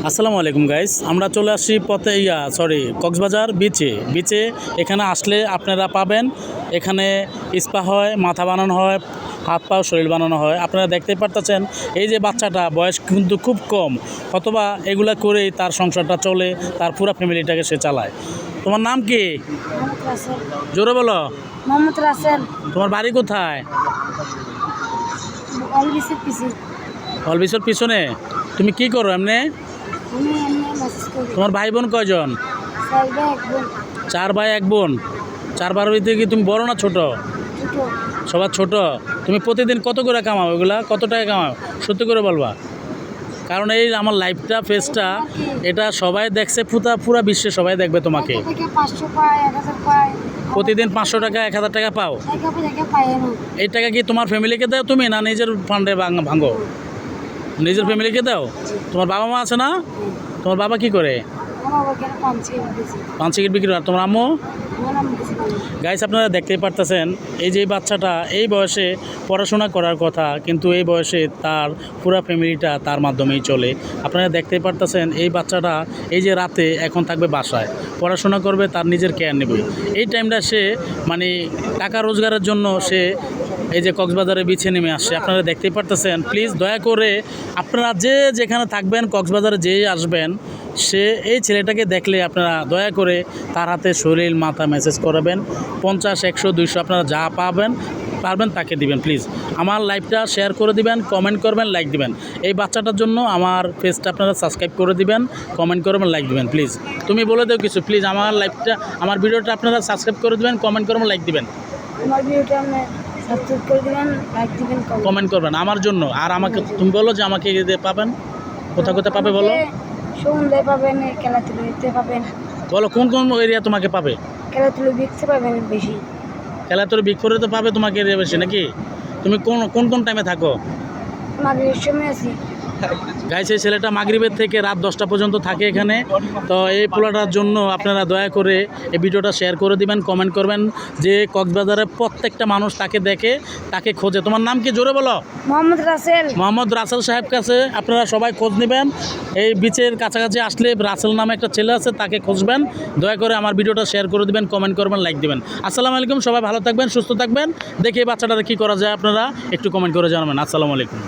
আসসালামু আলাইকুম গাইস, আমরা চলে আসছি কক্সবাজার বিচে। এখানে আসলে আপনারা পাবেন, এখানে স্পা হয়, মাথা বানানো হয়, হাত পা শরীর বানানো হয়। আপনারা দেখতে পারতেছেন এই যে বাচ্চাটা বয়স কিন্তু খুব কম, অথবা এগুলা করেই তার সংসারটা চলে, তার পুরো ফ্যামিলিটাকে সে চালায়। তোমার নাম কি? মোহাম্মদ রাসেল। জোরে বলো। মোহাম্মদ রাসেল। তোমার বাড়ি কোথায়? অলবিসের পিসি। অলবিসের পিছনে। তুমি কি করো এমনি? আমি মেসেজ করি। তোমার ভাই বোন কয়জন? সাইবা একজন 4 ভাই 1 বোন। 4 ভাইয়ের ভিতরে কি তুমি বড় না ছোট? ছোট। সবার ছোট। তুমি প্রতিদিন কত করে কামাও? এগুলা কত টাকা কামাও সত্যি করে বলবা, কারণ এই আমার লাইফটা ফেসটা এটা সবাই দেখছে, পুরা বিশ্বে সবাই দেখবে তোমাকে। থেকে 500 পায়, 1000 পায়। প্রতিদিন 500 টাকা 1000 টাকা পাও। টাকা পায় না। এই টাকা কি তোমার ফ্যামিলিকে দাও তুমি, না নিজের ফান্ডে ভাঙো? নিজের ফ্যামিলিকে দাও। তোমার বাবা মা আছে না? তোমার বাবা কি করে? আমার বাবা পান সিগারেট বিক্রি করে। আর তোমার আম্মু? আমার নাম বেশি ভালো। গাইস, আপনারা দেখতেই পারতেছেন এই যে বাচ্চাটা এই বয়সে পড়াশোনা করার কথা, কিন্তু এই বয়সে তার পুরো ফ্যামিলিটা তার মাধ্যমেই চলে। আপনারা দেখতেই পারতেছেন এই বাচ্চাটা এই যে রাতে এখন থাকবে বাসায়, পড়াশোনা করবে, তার নিজের কেয়ার নেবে। এই টাইমটা সে মানে টাকা রোজগারের জন্য সে এই যে কক্সবাজারে বিছে নেমে আসছে। আপনারা দেখতেই পারতেছেন। প্লিজ দয়া করে আপনারা যে যেখানে থাকবেন, কক্সবাজারে যেই আসবেন, সে এই ছেলেটাকে দেখলে আপনারা দয়া করে তার হাতে শরীর মাথা মেসেজ করাবেন। 50, 100, 200 আপনারা যা পারবেন তাকে দিবেন। প্লিজ আমার লাইভটা শেয়ার করে দিবেন, কমেন্ট করবেন, লাইক দিবেন। এই বাচ্চাটার জন্য আমার পেজটা আপনারা সাবস্ক্রাইব করে দিবেন, কমেন্ট করবেন, লাইক দিবেন। প্লিজ তুমি বলে দাও কিছু। প্লিজ আমার ভিডিওটা আপনারা সাবস্ক্রাইব করে দিবেন, কমেন্ট করবেন, লাইক দিবেন। আমার ভিডিওটা আপনি সাবস্ক্রাইব করে দিবেন, লাইক দিবেন, কমেন্ট করবেন আমার জন্য। আর আমাকে তুমি বলো যে আমাকে পাবেন কোথায় পাবে বলো। সন্ধ্যায় পাবেন, খেলাধুলাতে পাবেন। বলো কোন কোন এরিয়া তোমাকে পাবে? খেলাধুলো দেখতে পাবেন বেশি। খেলাধুলা বিগ ফোরে তো পাবে তোমাকে এরিয়া বেশি নাকি? তুমি কোন কোন টাইমে থাকো? মাগরিবের সময় আছি। গাইস, এই ছেলেটা মাগরিবের থেকে রাত 10টা পর্যন্ত থাকে এখানে। তো এই পোলাটার জন্য আপনারা দয়া করে এই ভিডিওটা শেয়ার করে দিবেন, কমেন্ট করবেন, যে কক্সবাজারের প্রত্যেকটা মানুষ তাকে দেখে, তাকে খোঁজে। তোমার নাম কি জোরে বলো? মোহাম্মদ রাসেল। মোহাম্মদ রাসেল সাহেব কাছে আপনারা সবাই খোঁজ নেবেন। এই বিচের কাছাকাছি আসলে রাসেল নামে একটা ছেলে আছে, তাকে খুঁজবেন। দয়া করে আমার ভিডিওটা শেয়ার করে দিবেন, কমেন্ট করবেন, লাইক দিবেন। আসসালামু আলাইকুম, সবাই ভালো থাকবেন, সুস্থ থাকবেন। দেখে এই বাচ্চাটাকে কী করা যায় আপনারা একটু কমেন্ট করে জানাবেন। আসসালামু আলাইকুম।